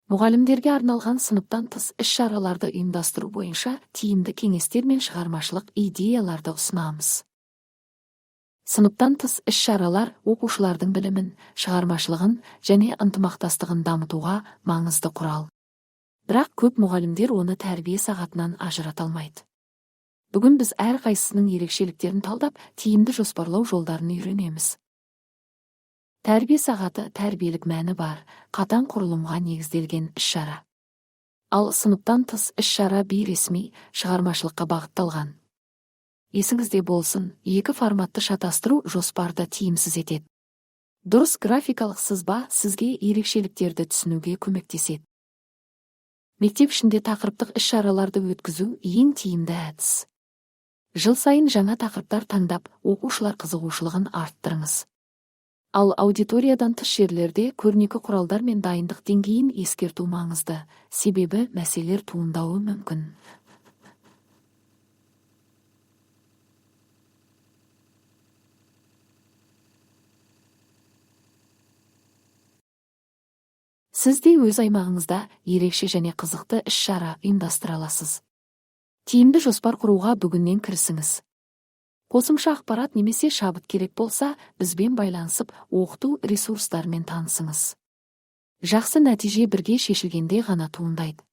Мұғалімдерге арналған сыныптан тыс іс-шараларды ұйымдастыру бойынша тиімді кеңестер мен шығармашылық идеяларды ұсынамыз. Сыныптан тыс іс-шаралар оқушылардың білімін, шығармашылығын және ынтымақтастығын дамытуға маңызды құрал. Бірақ көп мұғалімдер оны тәрбие сағатынан ажырата алмайды. Бүгін біз әрқайсысының ерекшеліктерін талдап, тиімді жоспарлау жолдарын үйренеміз. Тәрбие сағаты тәрбиелік мәні бар, қатаң құрылымға негізделген іс-шара. Ал сыныптан тыс іс-шара бейресми, шығармашылыққа бағытталған. Есіңізде болсын, екі форматты шатастыру жоспарды тиімсіз етеді. Дұрыс графикалық сызба сізге ерекшеліктерді түсінуге көмектеседі. Мектеп ішінде тақырыптық іс-шараларды өткізу ең тиімді әдіс. Жыл сайын жаңа тақырыптар таңдап, оқушылар қызығушылығын арттырыңыз. Ал аудиториядан тыс жерлерде көрнекі құралдар мен дайындық деңгейін ескерту маңызды, себебі мәселелер туындауы мүмкін. Сіз де өз аймағыңызда ерекше және қызықты іс-шара ұйымдастыра аласыз. Тиімді жоспар құруға бүгіннен кірісіңіз. Қосымша ақпарат немесе шабыт керек болса, бізбен байланысып, оқыту ресурстарымен танысыңыз. Жақсы нәтиже бірге шешілгенде ғана туындайды.